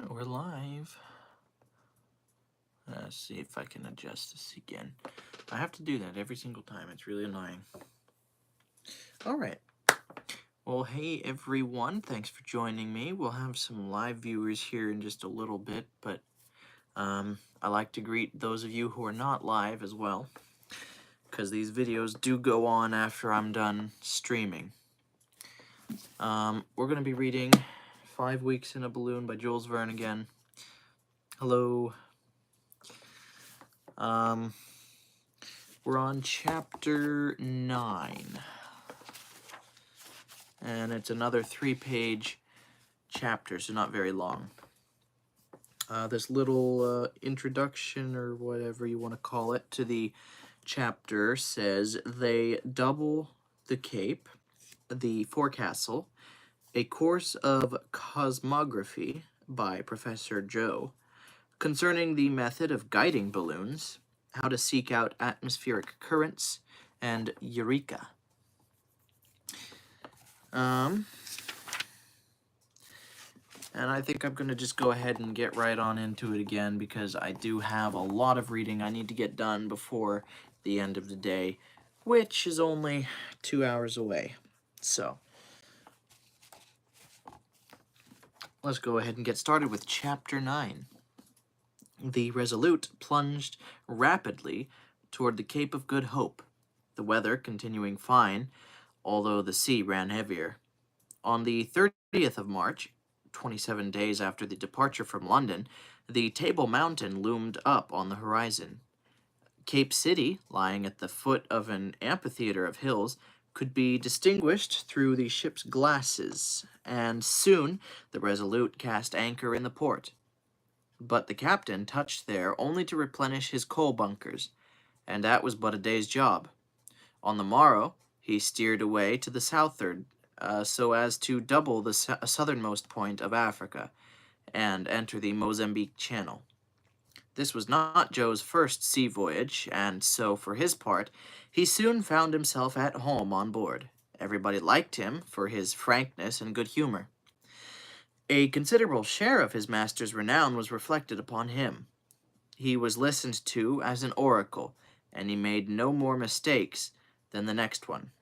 We're live. Let's see if I can adjust this again. I have to do that every single time. It's really annoying. All right. Well, hey everyone. Thanks for joining me. We'll have some live viewers here in just a little bit, but I like to greet those of you who are not live as well, because these videos do go on after I'm done streaming. We're going to be reading 5 Weeks in a Balloon by Jules Verne again. Hello. We're on chapter 9. And it's another 3-page chapter, so not very long. This little introduction, or whatever you want to call it, to the chapter says, they double the Cape, the forecastle, a course of cosmography by Professor Joe, concerning the method of guiding balloons, how to seek out atmospheric currents, and Eureka. And I think I'm going to just go ahead and get right on into it again, because I do have a lot of reading I need to get done before the end of the day, which is only 2 hours away. So, let's go ahead and get started with Chapter 9. The Resolute plunged rapidly toward the Cape of Good Hope, the weather continuing fine, although the sea ran heavier. On the 30th of March, 27 days after the departure from London, the Table Mountain loomed up on the horizon. Cape City, lying at the foot of an amphitheater of hills, could be distinguished through the ship's glasses, and soon the Resolute cast anchor in the port. But the captain touched there only to replenish his coal bunkers, and that was but a day's job. On the morrow, he steered away to the southward, so as to double the southernmost point of Africa, and enter the Mozambique Channel. This was not Joe's first sea voyage, and so, for his part, he soon found himself at home on board. Everybody liked him for his frankness and good humor. A considerable share of his master's renown was reflected upon him. He was listened to as an oracle, and he made no more mistakes than the next one.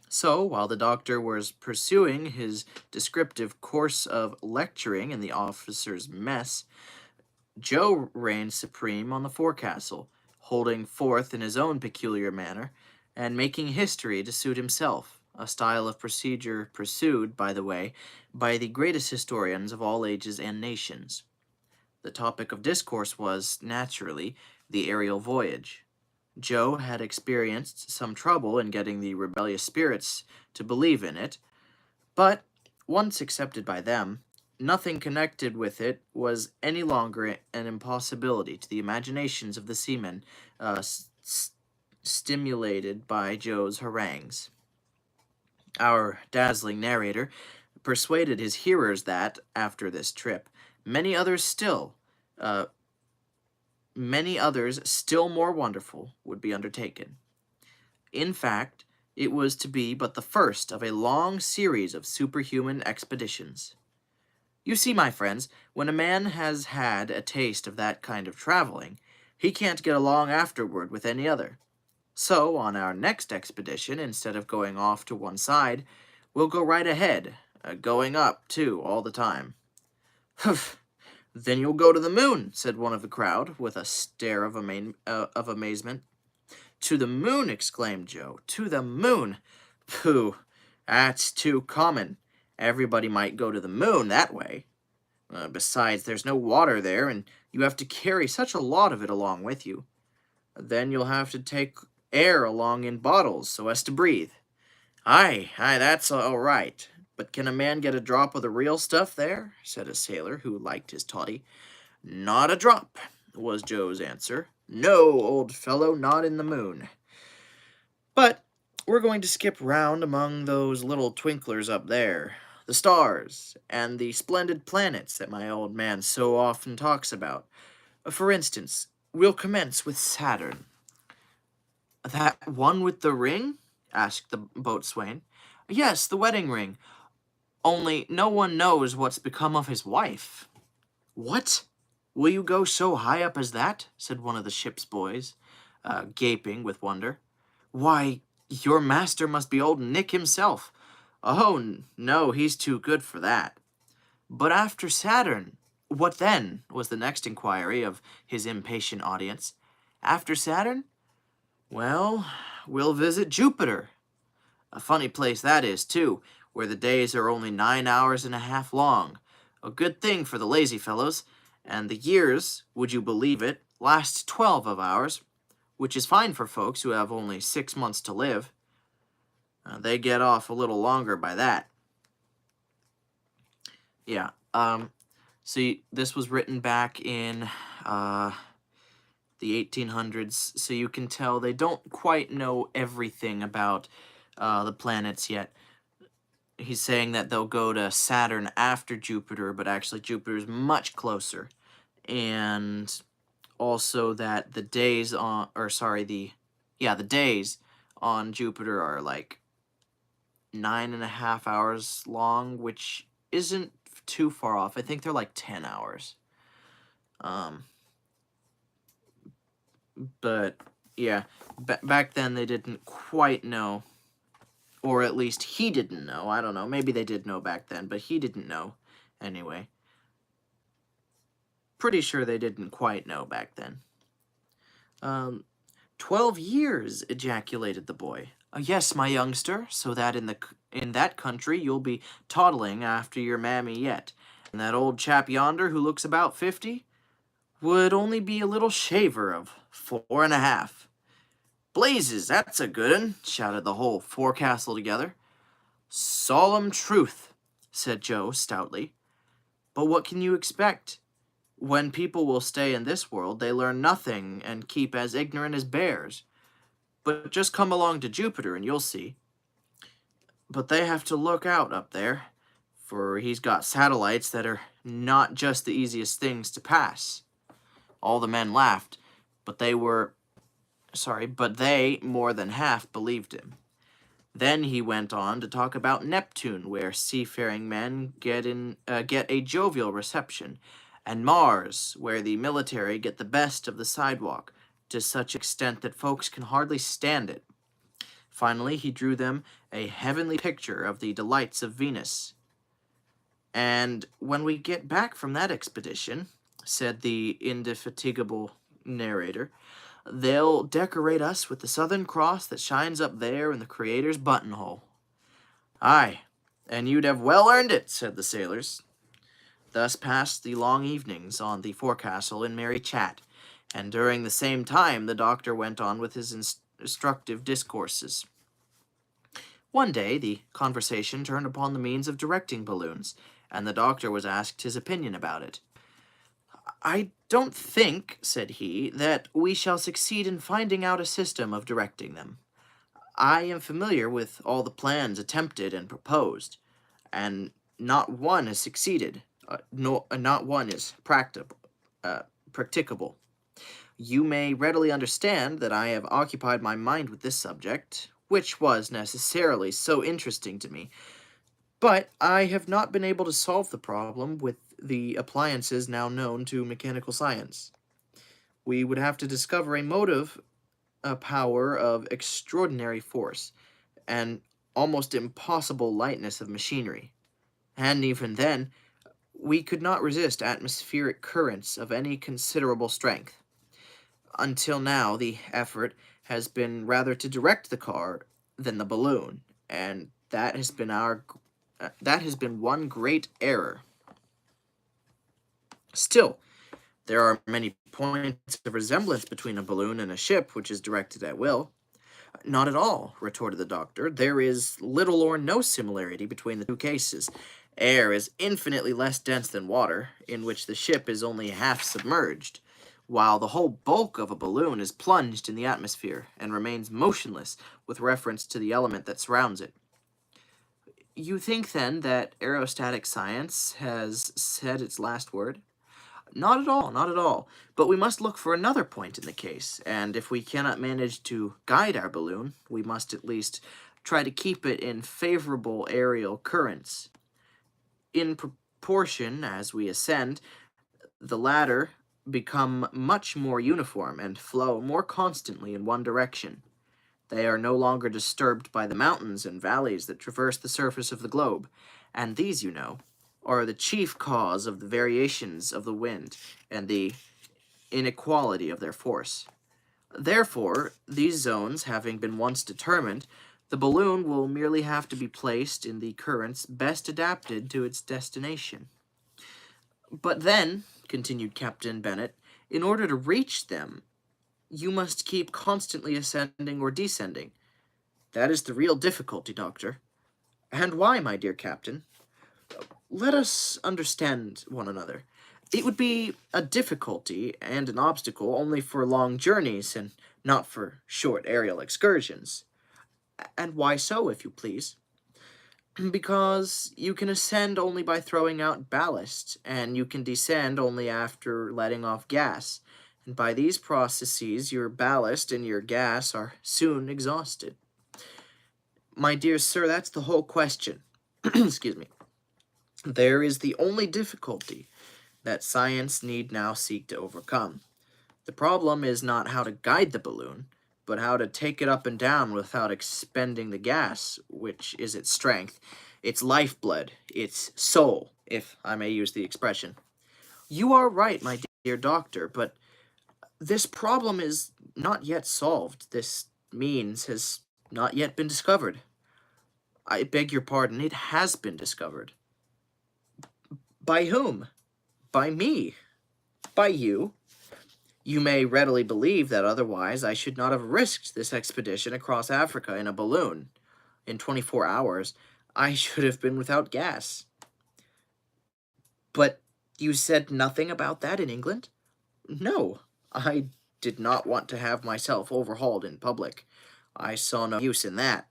So, while the doctor was pursuing his descriptive course of lecturing in the officers' mess, Joe reigned supreme on the forecastle, holding forth in his own peculiar manner, and making history to suit himself, a style of procedure pursued, by the way, by the greatest historians of all ages and nations. The topic of discourse was, naturally, the aerial voyage. Joe had experienced some trouble in getting the rebellious spirits to believe in it, but, once accepted by them, nothing connected with it was any longer an impossibility to the imaginations of the seamen, stimulated by Joe's harangues. Our dazzling narrator persuaded his hearers that, after this trip, many others still more wonderful would be undertaken. In fact, it was to be but the first of a long series of superhuman expeditions. You see, my friends, when a man has had a taste of that kind of traveling, he can't get along afterward with any other. So, on our next expedition, instead of going off to one side, we'll go right ahead, going up, too, all the time. Humph! Then you'll go to the moon, said one of the crowd, with a stare of amazement. To the moon, exclaimed Joe. To the moon? Pooh, that's too common. Everybody might go to the moon that way. Besides, there's no water there, and you have to carry such a lot of it along with you. Then you'll have to take air along in bottles so as to breathe. Aye, that's all right. But can a man get a drop of the real stuff there? Said a sailor who liked his toddy. Not a drop, was Joe's answer. No, old fellow, not in the moon. But we're going to skip round among those little twinklers up there, the stars, and the splendid planets that my old man so often talks about. For instance, we'll commence with Saturn. That one with the ring? Asked the boatswain. Yes, the wedding ring. Only no one knows what's become of his wife." "What? Will you go so high up as that?" said one of the ship's boys, gaping with wonder. "Why, your master must be old Nick himself." "Oh, no, he's too good for that." "But after Saturn, what then?" was the next inquiry of his impatient audience. "After Saturn? Well, we'll visit Jupiter. A funny place that is, too, where the days are only 9 hours and a half long. A good thing for the lazy fellows. And the years, would you believe it, last 12 of ours, which is fine for folks who have only 6 months to live. They get off a little longer by that. Yeah, see, this was written back in the 1800s, so you can tell they don't quite know everything about the planets yet. He's saying that they'll go to Saturn after Jupiter, but actually Jupiter's much closer. And also that the days on, the days on Jupiter are like 9.5 hours long, which isn't too far off. I think they're like 10 hours. But yeah, back then they didn't quite know, or at least he didn't know. I don't know. Maybe they did know back then, but he didn't know anyway. Pretty sure they didn't quite know back then. 12 years, ejaculated the boy. Yes, my youngster, so that in that country you'll be toddling after your mammy yet. And that old chap yonder who looks about 50 would only be a little shaver of 4.5. Blazes, that's a good 'un, shouted the whole forecastle together. Solemn truth, said Joe stoutly. But what can you expect? When people will stay in this world, they learn nothing and keep as ignorant as bears. But just come along to Jupiter and you'll see. But they have to look out up there, for he's got satellites that are not just the easiest things to pass. All the men laughed, but they more than half believed him. Then he went on to talk about Neptune, where seafaring men get a jovial reception, and Mars, where the military get the best of the sidewalk, to such extent that folks can hardly stand it. Finally, he drew them a heavenly picture of the delights of Venus. And when we get back from that expedition, said the indefatigable narrator, they'll decorate us with the Southern Cross that shines up there in the Creator's buttonhole. Aye, and you'd have well earned it, said the sailors. Thus passed the long evenings on the forecastle in merry chat, and during the same time the doctor went on with his instructive discourses. One day the conversation turned upon the means of directing balloons, and the doctor was asked his opinion about it. I don't think, said he, that we shall succeed in finding out a system of directing them. I am familiar with all the plans attempted and proposed, and not one has succeeded. Not one is practicable. You may readily understand that I have occupied my mind with this subject, which was necessarily so interesting to me, but I have not been able to solve the problem with the appliances now known to mechanical science. We would have to discover a motive power of extraordinary force, and almost impossible lightness of machinery. And even then, we could not resist atmospheric currents of any considerable strength. Until now, the effort has been rather to direct the car than the balloon, and that has been one great error. Still, there are many points of resemblance between a balloon and a ship which is directed at will. Not at all, retorted the doctor. There is little or no similarity between the two cases. Air is infinitely less dense than water, in which the ship is only half submerged, while the whole bulk of a balloon is plunged in the atmosphere and remains motionless with reference to the element that surrounds it. You think, then, that aerostatic science has said its last word? Not at all, not at all. But we must look for another point in the case, and if we cannot manage to guide our balloon, we must at least try to keep it in favorable aerial currents. in proportion as we ascend, the latter become much more uniform and flow more constantly in one direction. They are no longer disturbed by the mountains and valleys that traverse the surface of the globe, and these, you know, are the chief cause of the variations of the wind and the inequality of their force. Therefore, these zones having been once determined, the balloon will merely have to be placed in the currents best adapted to its destination. But then, continued Captain Bennet, in order to reach them, you must keep constantly ascending or descending. That is the real difficulty, Doctor. And why, my dear Captain? Let us understand one another. It would be a difficulty and an obstacle only for long journeys and not for short aerial excursions. And why so, if you please? Because you can ascend only by throwing out ballast, and you can descend only after letting off gas. And by these processes, your ballast and your gas are soon exhausted. My dear sir, that's the whole question. Excuse me. There is the only difficulty that science need now seek to overcome. The problem is not how to guide the balloon, but how to take it up and down without expending the gas, which is its strength, its lifeblood, its soul, if I may use the expression. You are right, my dear doctor, but this problem is not yet solved. This means has not yet been discovered. I beg your pardon, it has been discovered. By whom? By me. By you. You may readily believe that otherwise I should not have risked this expedition across Africa in a balloon. In 24 hours, I should have been without gas. But you said nothing about that in England? No, I did not want to have myself overhauled in public. I saw no use in that.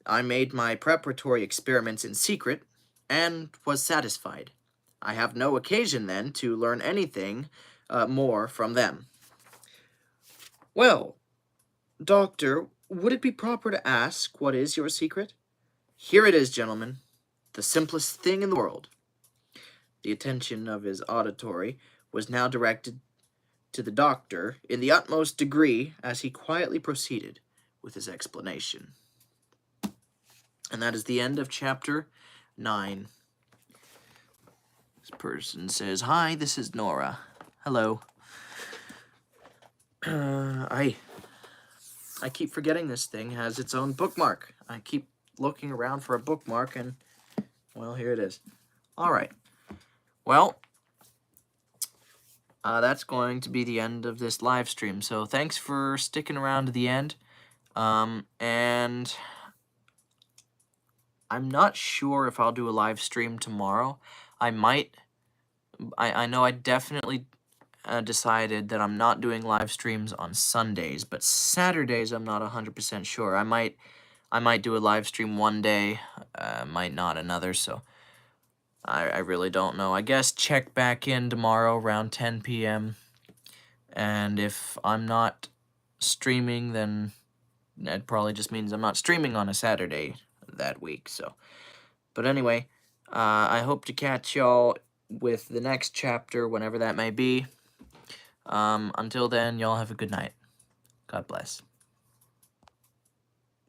I made my preparatory experiments in secret, and was satisfied. I have no occasion, then, to learn anything more from them. Well, Doctor, would it be proper to ask what is your secret? Here it is, gentlemen, the simplest thing in the world. The attention of his auditory was now directed to the doctor in the utmost degree as he quietly proceeded with his explanation. And that is the end of chapter 9. This person says, "Hi, this is Nora. Hello." I keep forgetting this thing has its own bookmark. I keep looking around for a bookmark, and, well, here it is. All right. Well, that's going to be the end of this live stream. So thanks for sticking around to the end. And I'm not sure if I'll do a live stream tomorrow. I might. I know I definitely decided that I'm not doing live streams on Sundays, but Saturdays I'm not 100% sure. I might do a live stream one day, might not another, so I really don't know. I guess check back in tomorrow around 10 p.m. And if I'm not streaming, then that probably just means I'm not streaming on a Saturday that week. So, but anyway, I hope to catch y'all with the next chapter, whenever that may be. Until then, y'all have a good night. God bless.